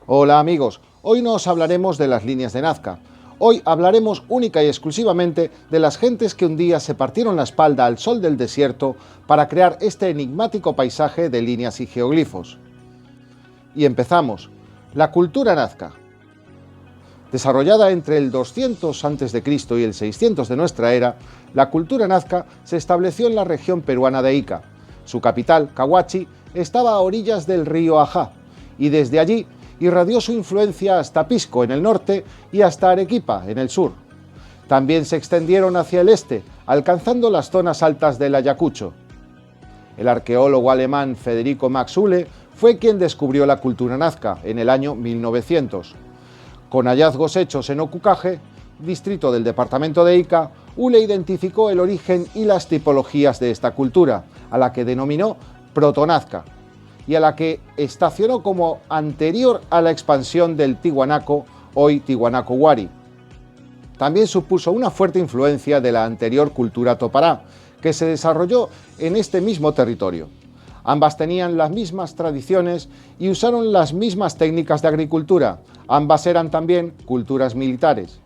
Hola amigos, hoy no os hablaremos de las líneas de Nazca. Hoy hablaremos única y exclusivamente de las gentes que un día se partieron la espalda al sol del desierto para crear este enigmático paisaje de líneas y geoglifos. Y empezamos. La cultura nazca. Desarrollada entre el 200 a.C. y el 600 de nuestra era, la cultura nazca se estableció en la región peruana de Ica. Su capital, Cahuachi, estaba a orillas del río Ajá, y desde allí irradió su influencia hasta Pisco en el norte y hasta Arequipa en el sur. También se extendieron hacia el este, alcanzando las zonas altas del Ayacucho. El arqueólogo alemán Federico Max Uhle fue quien descubrió la cultura nazca en el año 1900. Con hallazgos hechos en Ocucaje, distrito del departamento de Ica, Uhle identificó el origen y las tipologías de esta cultura, a la que denominó protonazca, y a la que estacionó como anterior a la expansión del Tiwanaku, hoy Tiwanaku Wari. También supuso una fuerte influencia de la anterior cultura topará, que se desarrolló en este mismo territorio. Ambas tenían las mismas tradiciones y usaron las mismas técnicas de agricultura. Ambas eran también culturas militares.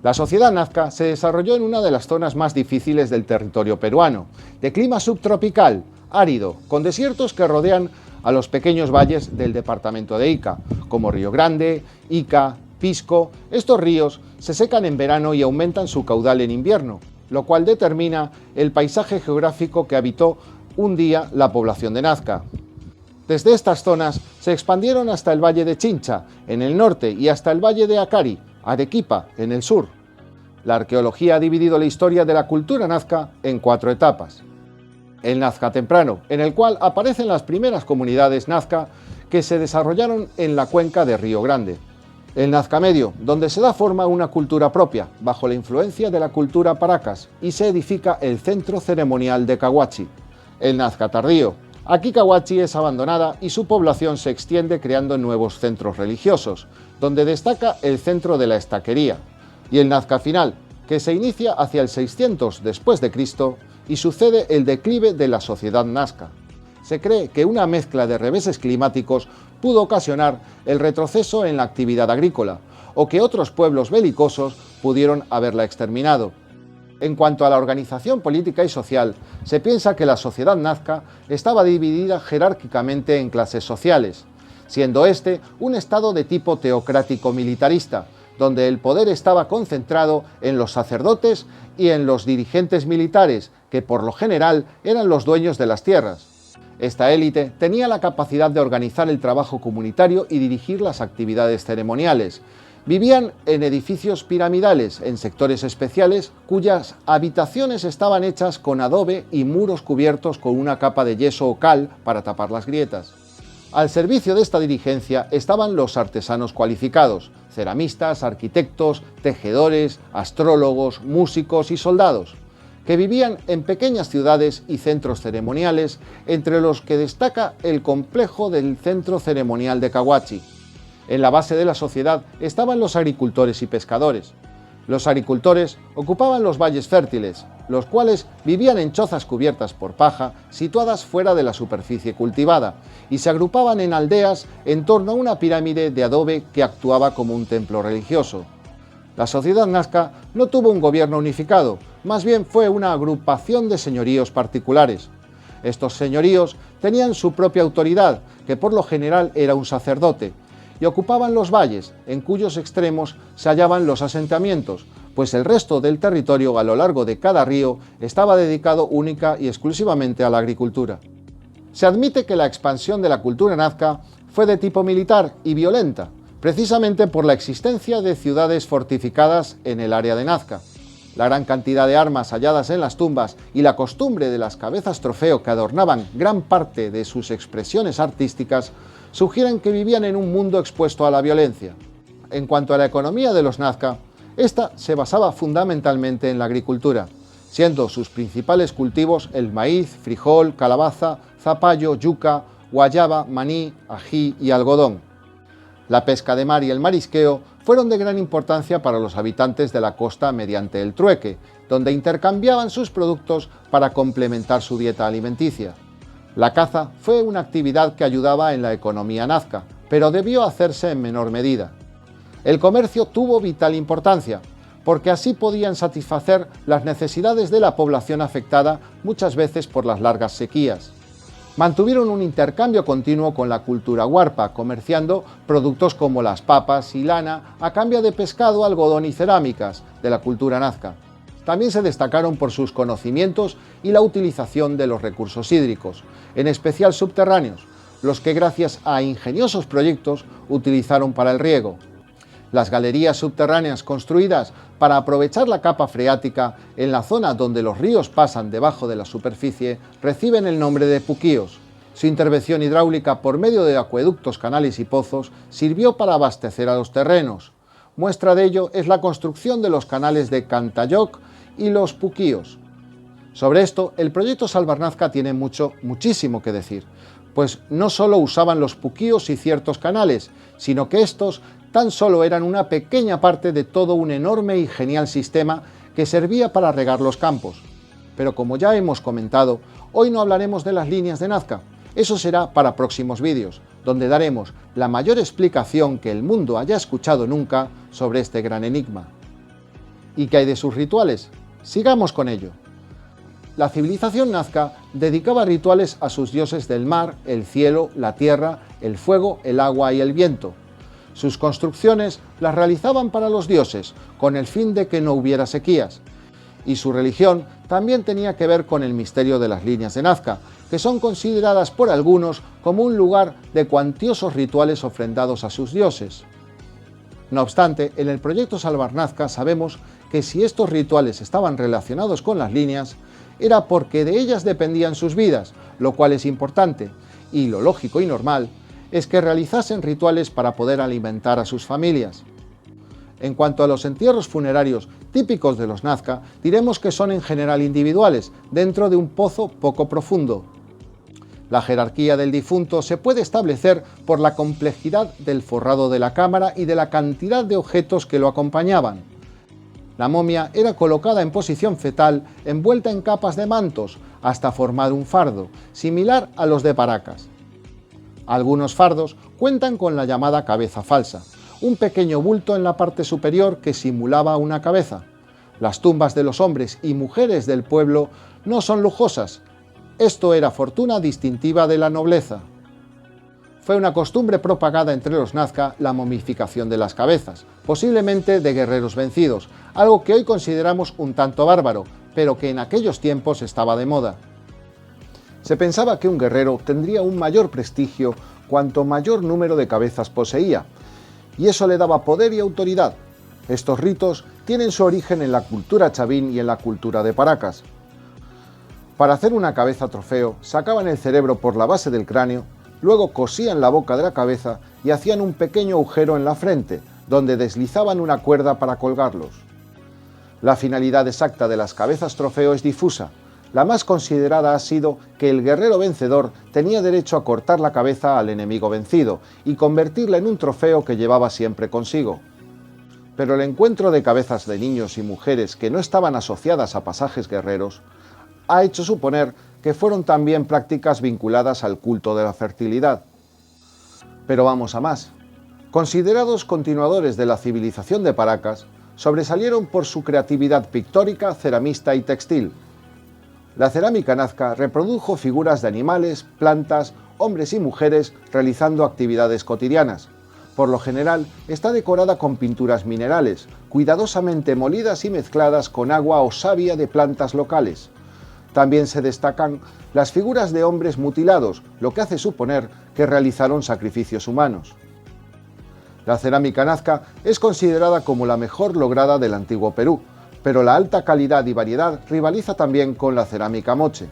La sociedad nazca se desarrolló en una de las zonas más difíciles del territorio peruano, de clima subtropical, árido, con desiertos que rodean a los pequeños valles del departamento de Ica, como Río Grande, Ica, Pisco. Estos ríos se secan en verano y aumentan su caudal en invierno, lo cual determina el paisaje geográfico que habitó un día la población de Nazca. Desde estas zonas se expandieron hasta el valle de Chincha, en el norte, y hasta el valle de Acari, Arequipa, en el sur. La arqueología ha dividido la historia de la cultura nazca en 4 etapas. El Nazca temprano, en el cual aparecen las primeras comunidades nazca que se desarrollaron en la cuenca de Río Grande. El Nazca medio, donde se da forma a una cultura propia, bajo la influencia de la cultura Paracas, y se edifica el centro ceremonial de Cahuachi. El Nazca tardío. Aquí Cahuachi es abandonada y su población se extiende creando nuevos centros religiosos, donde destaca el centro de la estaquería. Y el Nazca final, que se inicia hacia el 600 después de Cristo y sucede el declive de la sociedad nazca. Se cree que una mezcla de reveses climáticos pudo ocasionar el retroceso en la actividad agrícola, o que otros pueblos belicosos pudieron haberla exterminado. En cuanto a la organización política y social, se piensa que la sociedad nazca estaba dividida jerárquicamente en clases sociales, siendo este un estado de tipo teocrático militarista, donde el poder estaba concentrado en los sacerdotes y en los dirigentes militares, que por lo general eran los dueños de las tierras. Esta élite tenía la capacidad de organizar el trabajo comunitario y dirigir las actividades ceremoniales. Vivían en edificios piramidales, en sectores especiales, cuyas habitaciones estaban hechas con adobe y muros cubiertos con una capa de yeso o cal para tapar las grietas. Al servicio de esta dirigencia estaban los artesanos cualificados, ceramistas, arquitectos, tejedores, astrólogos, músicos y soldados, que vivían en pequeñas ciudades y centros ceremoniales, entre los que destaca el complejo del centro ceremonial de Cahuachi. En la base de la sociedad estaban los agricultores y pescadores. Los agricultores ocupaban los valles fértiles, los cuales vivían en chozas cubiertas por paja, situadas fuera de la superficie cultivada, y se agrupaban en aldeas en torno a una pirámide de adobe que actuaba como un templo religioso. La sociedad nazca no tuvo un gobierno unificado, más bien fue una agrupación de señoríos particulares. Estos señoríos tenían su propia autoridad, que por lo general era un sacerdote, y ocupaban los valles, en cuyos extremos se hallaban los asentamientos, pues el resto del territorio a lo largo de cada río estaba dedicado única y exclusivamente a la agricultura. Se admite que la expansión de la cultura nazca fue de tipo militar y violenta, precisamente por la existencia de ciudades fortificadas en el área de Nazca. La gran cantidad de armas halladas en las tumbas y la costumbre de las cabezas trofeo que adornaban gran parte de sus expresiones artísticas sugieren que vivían en un mundo expuesto a la violencia. En cuanto a la economía de los nazca, esta se basaba fundamentalmente en la agricultura, siendo sus principales cultivos el maíz, frijol, calabaza, zapallo, yuca, guayaba, maní, ají y algodón. La pesca de mar y el marisqueo fueron de gran importancia para los habitantes de la costa mediante el trueque, donde intercambiaban sus productos para complementar su dieta alimenticia. La caza fue una actividad que ayudaba en la economía nazca, pero debió hacerse en menor medida. El comercio tuvo vital importancia, porque así podían satisfacer las necesidades de la población afectada muchas veces por las largas sequías. Mantuvieron un intercambio continuo con la cultura huarpa, comerciando productos como las papas y lana a cambio de pescado, algodón y cerámicas de la cultura nazca. También se destacaron por sus conocimientos y la utilización de los recursos hídricos, en especial subterráneos, los que gracias a ingeniosos proyectos utilizaron para el riego. Las galerías subterráneas construidas para aprovechar la capa freática en la zona donde los ríos pasan debajo de la superficie reciben el nombre de puquíos. Su intervención hidráulica por medio de acueductos, canales y pozos sirvió para abastecer a los terrenos. Muestra de ello es la construcción de los canales de Cantayoc y los puquíos. Sobre esto, el proyecto Salvar Nazca tiene muchísimo que decir, pues no solo usaban los puquíos y ciertos canales, sino que estos tan solo eran una pequeña parte de todo un enorme y genial sistema que servía para regar los campos. Pero como ya hemos comentado, hoy no hablaremos de las líneas de Nazca. Eso será para próximos vídeos, donde daremos la mayor explicación que el mundo haya escuchado nunca sobre este gran enigma. ¿Y qué hay de sus rituales? Sigamos con ello. La civilización nazca dedicaba rituales a sus dioses del mar, el cielo, la tierra, el fuego, el agua y el viento. Sus construcciones las realizaban para los dioses, con el fin de que no hubiera sequías. Y su religión también tenía que ver con el misterio de las líneas de Nazca, que son consideradas por algunos como un lugar de cuantiosos rituales ofrendados a sus dioses. No obstante, en el proyecto Salvar Nazca sabemos que si estos rituales estaban relacionados con las líneas, era porque de ellas dependían sus vidas, lo cual es importante, y lo lógico y normal es que realizasen rituales para poder alimentar a sus familias. En cuanto a los entierros funerarios típicos de los Nazca, diremos que son en general individuales, dentro de un pozo poco profundo. La jerarquía del difunto se puede establecer por la complejidad del forrado de la cámara y de la cantidad de objetos que lo acompañaban. La momia era colocada en posición fetal, envuelta en capas de mantos, hasta formar un fardo, similar a los de Paracas. Algunos fardos cuentan con la llamada cabeza falsa, un pequeño bulto en la parte superior que simulaba una cabeza. Las tumbas de los hombres y mujeres del pueblo no son lujosas. Esto era fortuna distintiva de la nobleza. Fue una costumbre propagada entre los nazca la momificación de las cabezas, posiblemente de guerreros vencidos, algo que hoy consideramos un tanto bárbaro, pero que en aquellos tiempos estaba de moda. Se pensaba que un guerrero tendría un mayor prestigio cuanto mayor número de cabezas poseía, y eso le daba poder y autoridad. Estos ritos tienen su origen en la cultura chavín y en la cultura de Paracas. Para hacer una cabeza trofeo, sacaban el cerebro por la base del cráneo, luego cosían la boca de la cabeza y hacían un pequeño agujero en la frente, donde deslizaban una cuerda para colgarlos. La finalidad exacta de las cabezas trofeo es difusa. La más considerada ha sido que el guerrero vencedor tenía derecho a cortar la cabeza al enemigo vencido y convertirla en un trofeo que llevaba siempre consigo. Pero el encuentro de cabezas de niños y mujeres que no estaban asociadas a pasajes guerreros ha hecho suponer que fueron también prácticas vinculadas al culto de la fertilidad. Pero vamos a más. Considerados continuadores de la civilización de Paracas, sobresalieron por su creatividad pictórica, ceramista y textil. La cerámica nazca reprodujo figuras de animales, plantas, hombres y mujeres realizando actividades cotidianas. Por lo general, está decorada con pinturas minerales, cuidadosamente molidas y mezcladas con agua o savia de plantas locales. También se destacan las figuras de hombres mutilados, lo que hace suponer que realizaron sacrificios humanos. La cerámica nazca es considerada como la mejor lograda del antiguo Perú, pero la alta calidad y variedad rivaliza también con la cerámica moche.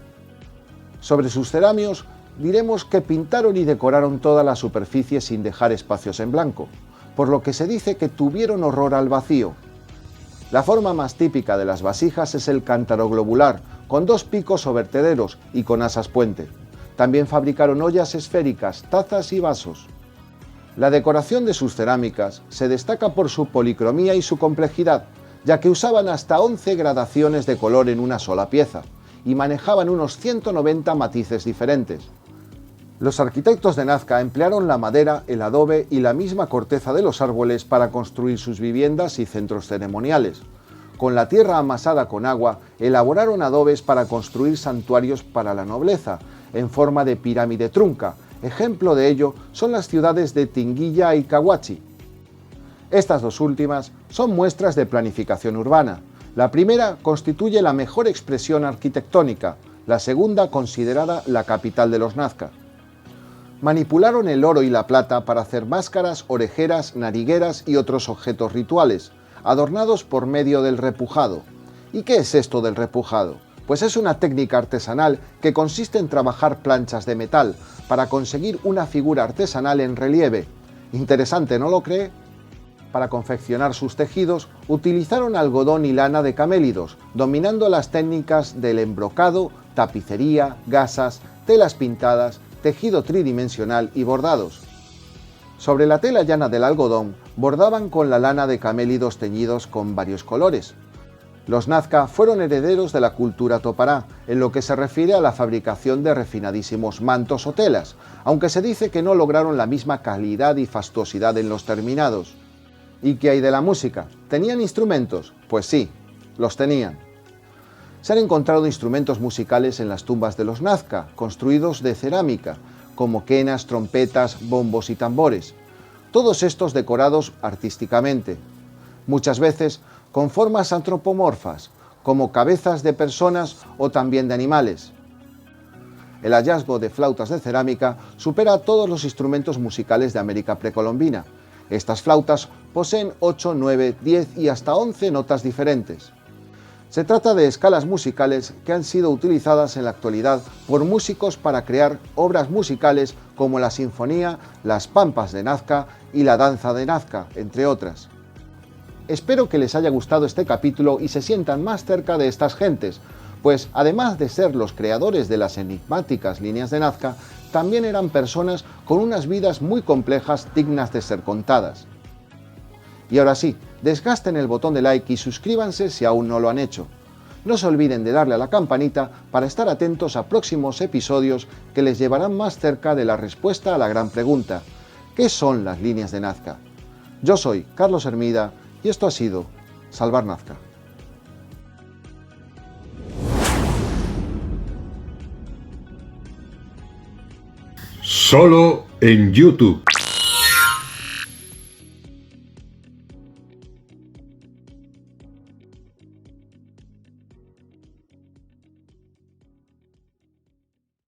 Sobre sus ceramios diremos que pintaron y decoraron toda la superficie sin dejar espacios en blanco, por lo que se dice que tuvieron horror al vacío. La forma más típica de las vasijas es el cántaro globular, con dos picos o vertederos y con asas puente. También fabricaron ollas esféricas, tazas y vasos. La decoración de sus cerámicas se destaca por su policromía y su complejidad, ya que usaban hasta 11 gradaciones de color en una sola pieza y manejaban unos 190 matices diferentes. Los arquitectos de Nazca emplearon la madera, el adobe y la misma corteza de los árboles para construir sus viviendas y centros ceremoniales. Con la tierra amasada con agua, elaboraron adobes para construir santuarios para la nobleza, en forma de pirámide trunca. Ejemplo de ello son las ciudades de Tinguilla y Cahuachi. Estas dos últimas son muestras de planificación urbana. La primera constituye la mejor expresión arquitectónica, la segunda considerada la capital de los Nazca. Manipularon el oro y la plata para hacer máscaras, orejeras, narigueras y otros objetos rituales, adornados por medio del repujado. ¿Y qué es esto del repujado? Pues es una técnica artesanal que consiste en trabajar planchas de metal para conseguir una figura artesanal en relieve. Interesante, ¿no lo cree? Para confeccionar sus tejidos utilizaron algodón y lana de camélidos, dominando las técnicas del embrocado, tapicería, gasas, telas pintadas, tejido tridimensional y bordados. Sobre la tela llana del algodón bordaban con la lana de camélidos teñidos con varios colores. Los Nazca fueron herederos de la cultura topará, en lo que se refiere a la fabricación de refinadísimos mantos o telas, aunque se dice que no lograron la misma calidad y fastuosidad en los terminados. ¿Y qué hay de la música? ¿Tenían instrumentos? Pues sí, los tenían. Se han encontrado instrumentos musicales en las tumbas de los Nazca, construidos de cerámica, como quenas, trompetas, bombos y tambores. Todos estos decorados artísticamente, muchas veces con formas antropomorfas, como cabezas de personas o también de animales. El hallazgo de flautas de cerámica supera a todos los instrumentos musicales de América precolombina. Estas flautas poseen 8, 9, 10 y hasta 11 notas diferentes. Se trata de escalas musicales que han sido utilizadas en la actualidad por músicos para crear obras musicales como la Sinfonía, las Pampas de Nazca y la Danza de Nazca, entre otras. Espero que les haya gustado este capítulo y se sientan más cerca de estas gentes, pues además de ser los creadores de las enigmáticas líneas de Nazca, también eran personas con unas vidas muy complejas dignas de ser contadas. Y ahora sí, desgasten el botón de like y suscríbanse si aún no lo han hecho. No se olviden de darle a la campanita para estar atentos a próximos episodios que les llevarán más cerca de la respuesta a la gran pregunta: ¿qué son las líneas de Nazca? Yo soy Carlos Hermida y esto ha sido Salvar Nazca. Solo en YouTube.